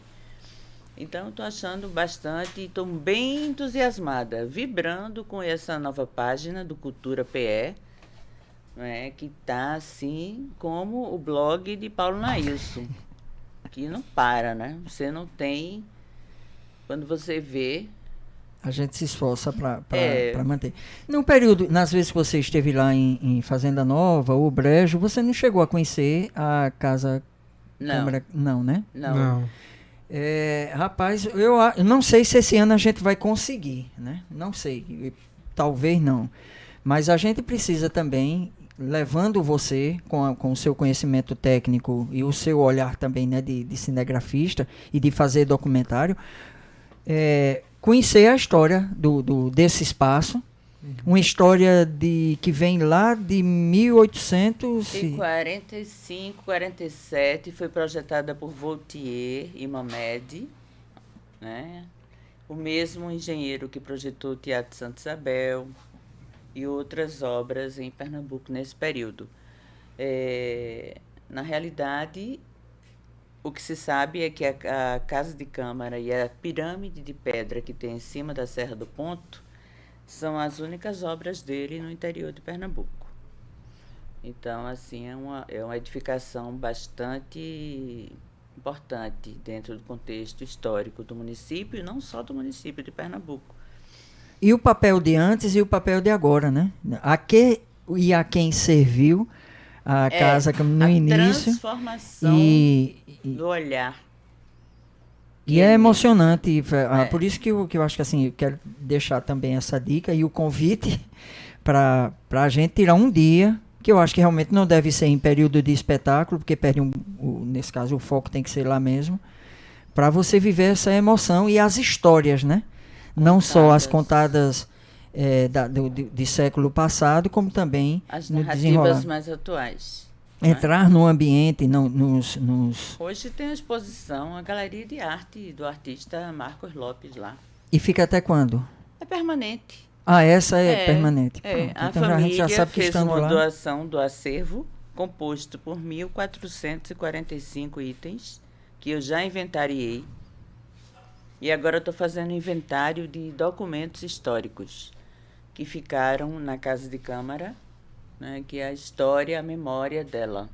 Speaker 3: Então, estou achando bastante, estou bem entusiasmada, vibrando com essa nova página do Cultura PE, né, que está assim como o blog de Paulo Nailson, que não para, né? Você não tem, quando você vê,
Speaker 2: A gente se esforça para
Speaker 3: É.
Speaker 2: manter. No período, nas vezes que você esteve lá em Fazenda Nova ou Brejo, você não chegou a conhecer a Casa
Speaker 3: Não,
Speaker 2: Câmara, não, né?
Speaker 3: não.
Speaker 1: Não.
Speaker 2: Rapaz, eu não sei se esse ano a gente vai conseguir, né? Não sei, talvez não. Mas a gente precisa também, levando você com o seu conhecimento técnico e o seu olhar também, né, de cinegrafista e de fazer documentário, conhecer a história desse espaço. Uma história que vem lá de 1800
Speaker 3: Em 45, 47, foi projetada por Voltier e Mamed, né? O mesmo engenheiro que projetou o Teatro Santa Isabel e outras obras em Pernambuco nesse período. Na realidade, o que se sabe é que a Casa de Câmara e a pirâmide de pedra que tem em cima da Serra do Ponto são as únicas obras dele no interior de Pernambuco. Então, assim, é uma edificação bastante importante dentro do contexto histórico do município, e não só do município de Pernambuco.
Speaker 2: E o papel de antes e o papel de agora, né? A quem serviu a casa no início.
Speaker 3: Transformação do olhar.
Speaker 2: E é emocionante, por isso que eu acho que assim, eu quero deixar também essa dica e o convite para a gente tirar um dia, que eu acho que realmente não deve ser em período de espetáculo, porque perde nesse caso o foco tem que ser lá mesmo, para você viver essa emoção e as histórias, né? Não só as contadas de século passado, como também
Speaker 3: as
Speaker 2: no
Speaker 3: narrativas
Speaker 2: desenrolar.
Speaker 3: mais atuais.
Speaker 2: Entrar no ambiente,
Speaker 3: Hoje tem a exposição, a Galeria de Arte do artista Marcos Lopes lá.
Speaker 2: E fica até quando?
Speaker 3: É permanente.
Speaker 2: Essa é permanente. Pronto,
Speaker 3: A
Speaker 2: então
Speaker 3: família
Speaker 2: a gente já sabe que
Speaker 3: fez
Speaker 2: estando
Speaker 3: uma
Speaker 2: lá.
Speaker 3: doação do acervo, composto por 1.445 itens, que eu já inventariei. E agora estou fazendo inventário de documentos históricos que ficaram na Casa de Câmara, né, que é a história, a memória dela.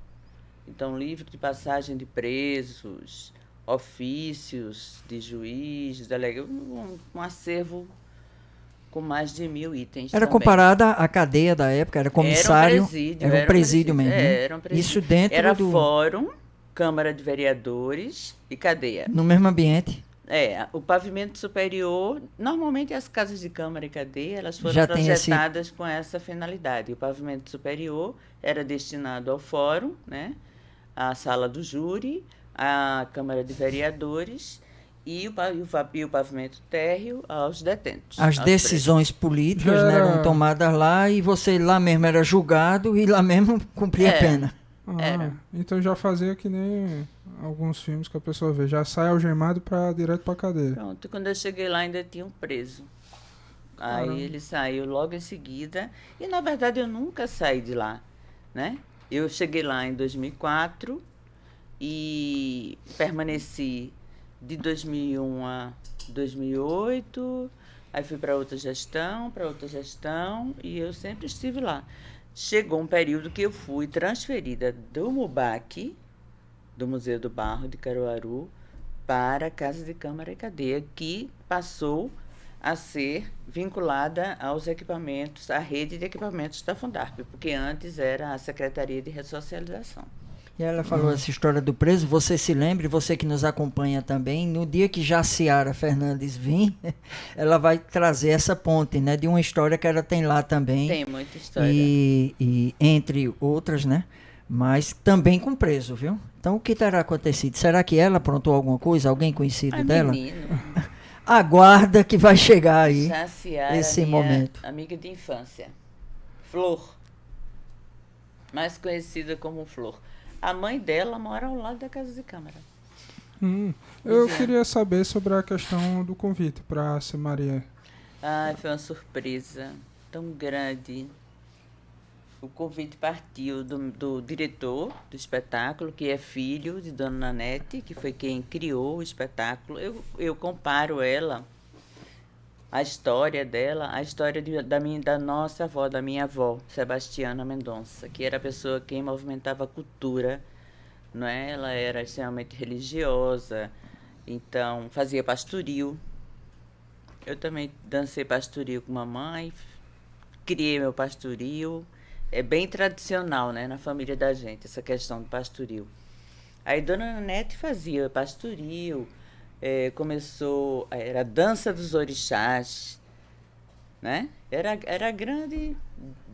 Speaker 3: Então, livro de passagem de presos, ofícios de juiz, delegado, um acervo com mais de 1.000 itens.
Speaker 2: Era
Speaker 3: também.
Speaker 2: comparada à cadeia da época, era comissário.
Speaker 3: Era um presídio
Speaker 2: mesmo. Né?
Speaker 3: Era um presídio.
Speaker 2: Isso dentro
Speaker 3: era
Speaker 2: do.
Speaker 3: Fórum, Câmara de Vereadores e cadeia.
Speaker 2: No mesmo ambiente.
Speaker 3: O pavimento superior, normalmente as casas de Câmara e cadeia, elas foram
Speaker 2: Já tem
Speaker 3: projetadas com essa finalidade. O pavimento superior era destinado ao fórum, né? À sala do júri, à Câmara de Vereadores e o pavimento térreo aos detentos.
Speaker 2: As decisões políticas, né, eram tomadas lá e você lá mesmo era julgado e lá mesmo cumpria a pena.
Speaker 1: Então já fazia que nem alguns filmes que a pessoa vê, já sai algemado direto pra cadeia.
Speaker 3: Pronto, quando eu cheguei lá ainda tinha um preso.
Speaker 1: Caramba.
Speaker 3: Aí ele saiu logo em seguida, e na verdade eu nunca saí de lá, né? Eu cheguei lá em 2004 e permaneci de 2001 a 2008, aí fui para outra gestão, e eu sempre estive lá. Chegou um período que eu fui transferida do MUBAC, do Museu do Barro de Caruaru, para a Casa de Câmara e Cadeia, que passou a ser vinculada aos equipamentos, à rede de equipamentos da Fundarp, porque antes era a Secretaria de Ressocialização.
Speaker 2: E ela falou essa história do preso, você se lembre, você que nos acompanha também, no dia que Jaciara Fernandes vir, ela vai trazer essa ponte, né, de uma história que ela tem lá também.
Speaker 3: Tem muita história.
Speaker 2: E entre outras, né, mas também com preso, viu? Então o que terá acontecido? Será que ela aprontou alguma coisa? Alguém conhecido dela?
Speaker 3: Menino.
Speaker 2: Aguarda que vai chegar aí
Speaker 3: Jaciara,
Speaker 2: esse
Speaker 3: minha
Speaker 2: momento.
Speaker 3: amiga de infância. Flor. Mais conhecida como Flor. A mãe dela mora ao lado da Casa de Câmara.
Speaker 1: Eu queria saber sobre a questão do convite para a Maria.
Speaker 3: Foi uma surpresa tão grande. O convite partiu do diretor do espetáculo, que é filho de Dona Nanete, que foi quem criou o espetáculo. Eu comparo ela, a história dela, a história da nossa avó, da minha avó, Sebastiana Mendonça, que era a pessoa que movimentava a cultura, não é? Ela era extremamente religiosa, então fazia pastoril. Eu também dancei pastoril com mamãe, criei meu pastoril. É bem tradicional, né, na família da gente, essa questão do pastoril. Aí Dona Nanete fazia pastoril, era a dança dos orixás, né? Era a grande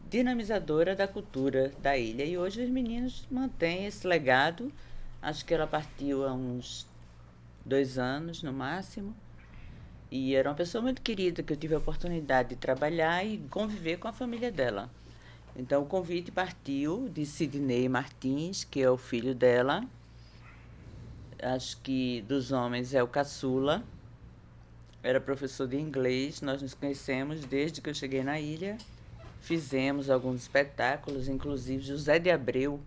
Speaker 3: dinamizadora da cultura da ilha. E hoje os meninos mantêm esse legado. Acho que ela partiu há uns 2 anos, no máximo. E era uma pessoa muito querida, que eu tive a oportunidade de trabalhar e conviver com a família dela. Então, o convite partiu de Sidney Martins, que é o filho dela. Acho que dos homens é o caçula. Era professor de inglês. Nós nos conhecemos desde que eu cheguei na ilha. Fizemos alguns espetáculos, inclusive José de Abreu,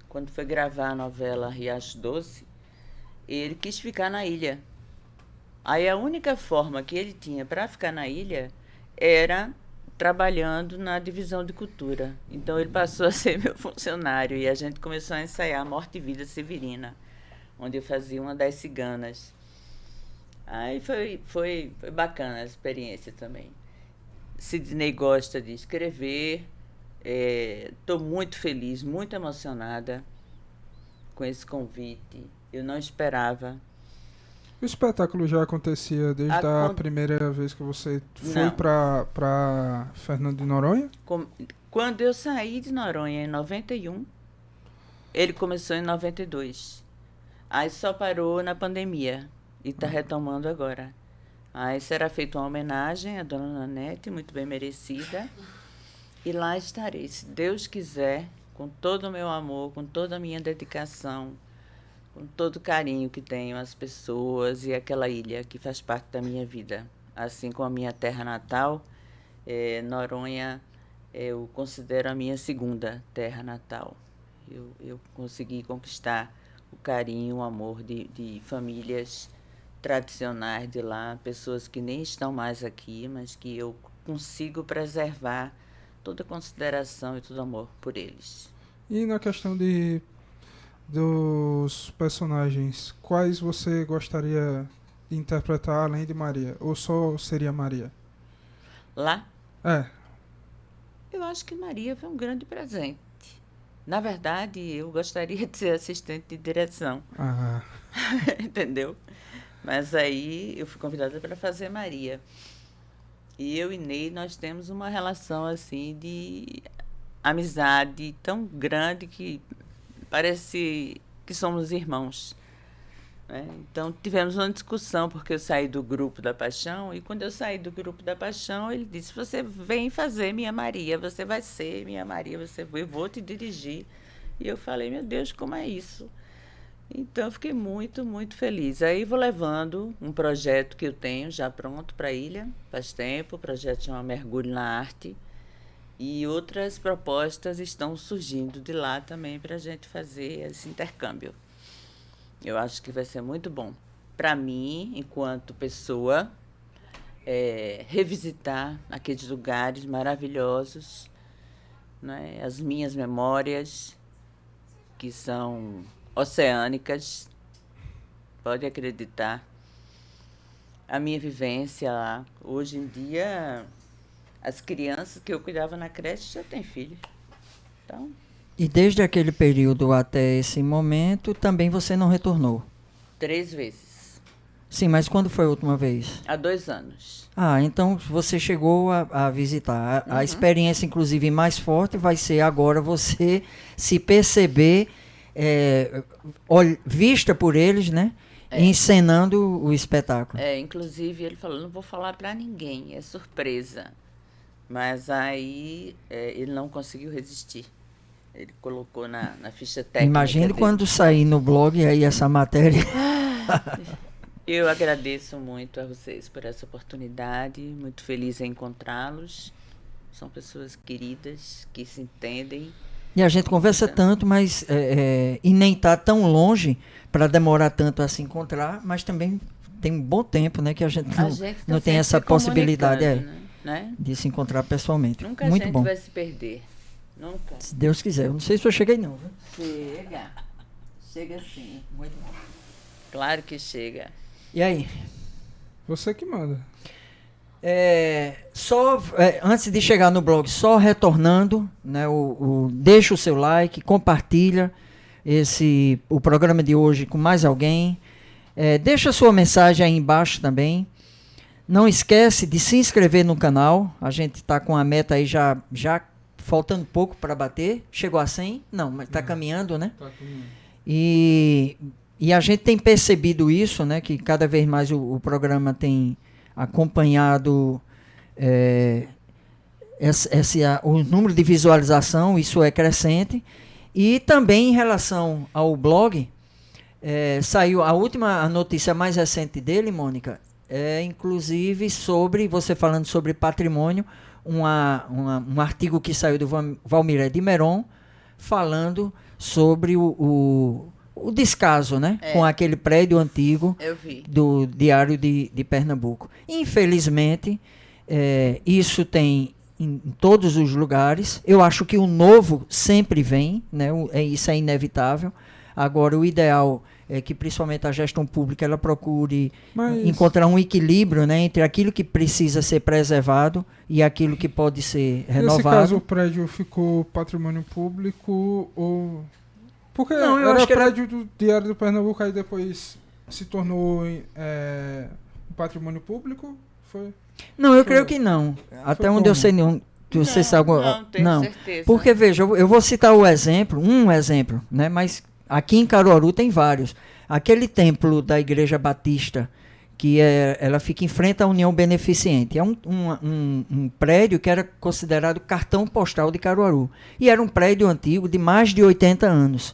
Speaker 3: quando foi gravar a novela Riacho Doce, ele quis ficar na ilha. Aí a única forma que ele tinha para ficar na ilha era trabalhando na divisão de cultura. Então ele passou a ser meu funcionário e a gente começou a ensaiar Morte e Vida Severina, onde eu fazia uma das ciganas. Aí foi bacana a experiência também. Sidney gosta de escrever. Estou muito feliz, muito emocionada com esse convite. Eu não esperava.
Speaker 1: O espetáculo já acontecia desde a primeira vez que você foi para Fernando de Noronha?
Speaker 3: Quando eu saí de Noronha, em 91, ele começou em 92. Aí só parou na pandemia e está retomando agora. Aí será feita uma homenagem à Dona Nanete, muito bem merecida. E lá estarei, se Deus quiser, com todo o meu amor, com toda a minha dedicação, com todo o carinho que tenho às pessoas e àquela ilha que faz parte da minha vida. Assim como a minha terra natal, Noronha eu considero a minha segunda terra natal. Eu consegui conquistar o carinho, o amor de famílias tradicionais de lá, pessoas que nem estão mais aqui, mas que eu consigo preservar toda a consideração e todo amor por eles.
Speaker 1: E na questão dos personagens, quais você gostaria de interpretar além de Maria? Ou só seria Maria?
Speaker 3: Lá?
Speaker 1: É.
Speaker 3: Eu acho que Maria foi um grande presente. Na verdade, eu gostaria de ser assistente de direção.
Speaker 1: Ah.
Speaker 3: Entendeu? Mas aí eu fui convidada para fazer Maria. E eu e Ney, nós temos uma relação assim de amizade tão grande que parece que somos irmãos. Né? Então tivemos uma discussão, porque eu saí do Grupo da Paixão, e quando eu saí do Grupo da Paixão, ele disse: você vem fazer minha Maria, você vai ser minha Maria, eu vou te dirigir. E eu falei: meu Deus, como é isso? Então eu fiquei muito, muito feliz. Aí vou levando um projeto que eu tenho já pronto para a ilha, faz tempo, o projeto chama Mergulho na Arte, e outras propostas estão surgindo de lá também para a gente fazer esse intercâmbio. Eu acho que vai ser muito bom para mim, enquanto pessoa, revisitar aqueles lugares maravilhosos, né? As minhas memórias, que são oceânicas, pode acreditar. A minha vivência lá. Hoje em dia, as crianças que eu cuidava na creche já têm filho. Então...
Speaker 2: E desde aquele período até esse momento, também você não retornou?
Speaker 3: 3 vezes.
Speaker 2: Sim, mas quando foi a última vez?
Speaker 3: Há 2 anos.
Speaker 2: Ah, então você chegou a visitar. A experiência, inclusive, mais forte vai ser agora você se perceber, vista por eles, né? Encenando o espetáculo.
Speaker 3: Inclusive ele falou: não vou falar para ninguém, é surpresa. Mas aí ele não conseguiu resistir. Ele colocou na ficha técnica.
Speaker 2: Imagine dele. Quando sair no blog aí essa matéria.
Speaker 3: Eu agradeço muito a vocês por essa oportunidade, muito feliz em encontrá-los. São pessoas queridas, que se entendem.
Speaker 2: E a gente conversa tanto, mas e nem está tão longe para demorar tanto a se encontrar, mas também tem um bom tempo, né, que a gente não tem essa possibilidade
Speaker 3: né?
Speaker 2: de se encontrar pessoalmente.
Speaker 3: Nunca
Speaker 2: muito
Speaker 3: a gente
Speaker 2: bom.
Speaker 3: vai se perder. Nunca.
Speaker 2: Se Deus quiser. Eu não sei se eu cheguei não. Viu?
Speaker 3: Chega sim. Muito bom. Claro que chega.
Speaker 2: E aí?
Speaker 1: Você que manda.
Speaker 2: Antes de chegar no blog, só retornando, né, deixa o seu like, compartilha o programa de hoje com mais alguém. Deixa sua mensagem aí embaixo também. Não esquece de se inscrever no canal. A gente está com a meta aí já faltando pouco para bater. Chegou a 100? Não, mas está caminhando, né?
Speaker 1: Tá caminhando.
Speaker 2: E a gente tem percebido isso, né? Que cada vez mais o programa tem acompanhado o número de visualização, isso é crescente. E também em relação ao blog, saiu a notícia mais recente dele, Mônica, inclusive você falando sobre patrimônio, um artigo que saiu do Valmiré de Meron, falando sobre o descaso, né? Com aquele prédio antigo do Diário de Pernambuco. Infelizmente, isso tem em todos os lugares. Eu acho que o novo sempre vem, né? Isso é inevitável. Agora, o ideal é que, principalmente a gestão pública, ela procure encontrar um equilíbrio, né, entre aquilo que precisa ser preservado e aquilo que pode ser renovado.
Speaker 1: Nesse caso, o prédio ficou patrimônio público ou... Porque
Speaker 2: Não, eu
Speaker 1: era
Speaker 2: acho que
Speaker 1: prédio do Diário do Pernambuco, aí depois se tornou um patrimônio público? Foi?
Speaker 2: Não, eu creio que não. Até onde eu sei, você sabe...
Speaker 3: Não, tenho certeza.
Speaker 2: Porque, veja, eu vou citar um exemplo, né, mas aqui em Caruaru tem vários. Aquele templo da Igreja Batista, que ela fica em frente à União Beneficente. É um prédio que era considerado cartão postal de Caruaru. E era um prédio antigo de mais de 80 anos.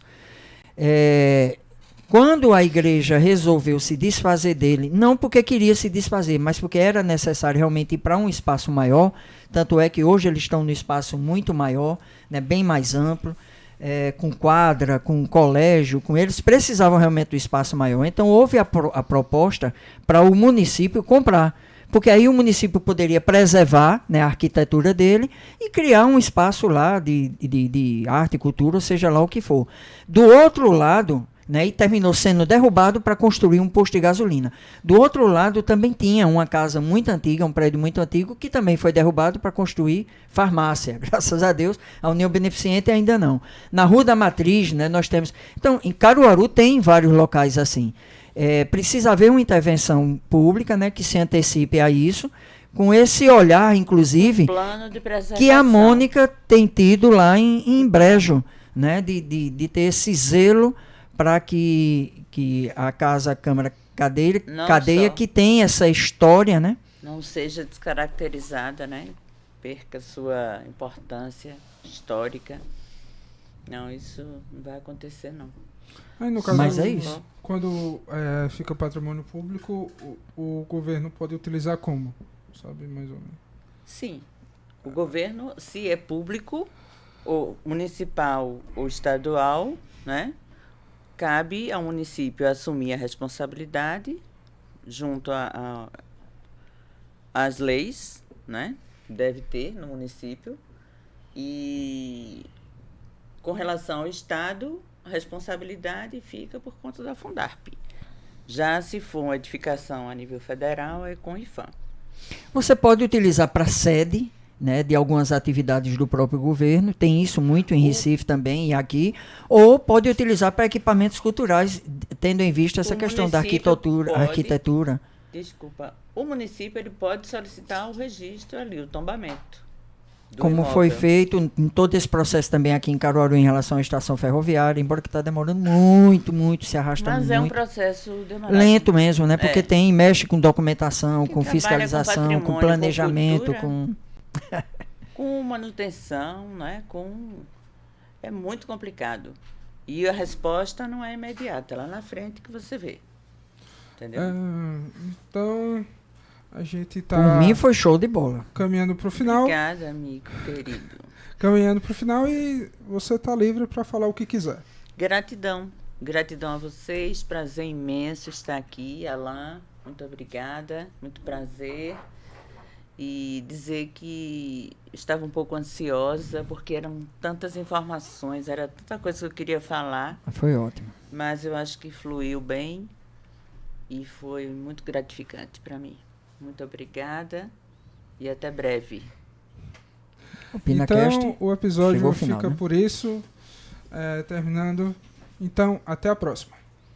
Speaker 2: Quando a igreja resolveu se desfazer dele, não porque queria se desfazer, mas porque era necessário realmente ir para um espaço maior, tanto é que hoje eles estão no espaço muito maior, né, bem mais amplo, com quadra, com colégio, eles precisavam realmente do espaço maior. Então houve a proposta para o município comprar, porque aí o município poderia preservar, né, a arquitetura dele e criar um espaço lá de arte, cultura, ou seja lá o que for. Do outro lado, né, e terminou sendo derrubado para construir um posto de gasolina. Do outro lado também tinha uma casa muito antiga, um prédio muito antigo, que também foi derrubado para construir farmácia. Graças a Deus, a União Beneficente ainda não. Na Rua da Matriz, né, nós temos... Então, em Caruaru tem vários locais assim. Precisa haver uma intervenção pública, né, que se antecipe a isso, com esse olhar, inclusive,
Speaker 3: plano de preservação
Speaker 2: que a Mônica tem tido lá em Brejo, né, de ter esse zelo para que a Câmara Cadeia que tem essa história, né?
Speaker 3: Não seja descaracterizada, né? Perca sua importância histórica. Não, isso não vai acontecer, não.
Speaker 1: Aí, no caso,
Speaker 2: mas é isso.
Speaker 1: Quando fica patrimônio público, o governo pode utilizar como? Sabe, mais ou menos?
Speaker 3: Sim. O governo, se é público, ou municipal ou estadual, né? Cabe ao município assumir a responsabilidade junto às leis, né? Deve ter no município. E com relação ao Estado, a responsabilidade fica por conta da Fundarp. Já se for uma edificação a nível federal, é com o IFAM.
Speaker 2: Você pode utilizar para sede, né, de algumas atividades do próprio governo, tem isso muito em Recife também e aqui, ou pode utilizar para equipamentos culturais, tendo em vista essa questão da arquitetura.
Speaker 3: Desculpa, o município ele pode solicitar o registro ali, o tombamento.
Speaker 2: Como
Speaker 3: imóvel.
Speaker 2: Foi feito em todo esse processo também aqui em Caruaru em relação à estação ferroviária, embora que está demorando muito, se arrasta muito.
Speaker 3: Mas é um processo demorado.
Speaker 2: Lento mesmo, né? Porque mexe com documentação, com fiscalização,
Speaker 3: com
Speaker 2: com planejamento,
Speaker 3: com manutenção, né? É muito complicado. E a resposta não é imediata, é lá na frente que você vê. Entendeu?
Speaker 1: Então, a gente está...
Speaker 2: Por mim foi show de bola.
Speaker 1: Caminhando para o final.
Speaker 3: Obrigada, amigo querido.
Speaker 1: Caminhando para o final e você está livre para falar o que quiser.
Speaker 3: Gratidão. Gratidão a vocês. Prazer imenso estar aqui, Alain. Muito obrigada. Muito prazer. E dizer que estava um pouco ansiosa, porque eram tantas informações, era tanta coisa que eu queria falar.
Speaker 2: Foi ótimo.
Speaker 3: Mas eu acho que fluiu bem e foi muito gratificante para mim. Muito obrigada E até breve.
Speaker 2: O PinaCast
Speaker 1: Então, o episódio
Speaker 2: chegou ao final,
Speaker 1: fica
Speaker 2: né?
Speaker 1: por isso, terminando. Então, até a próxima.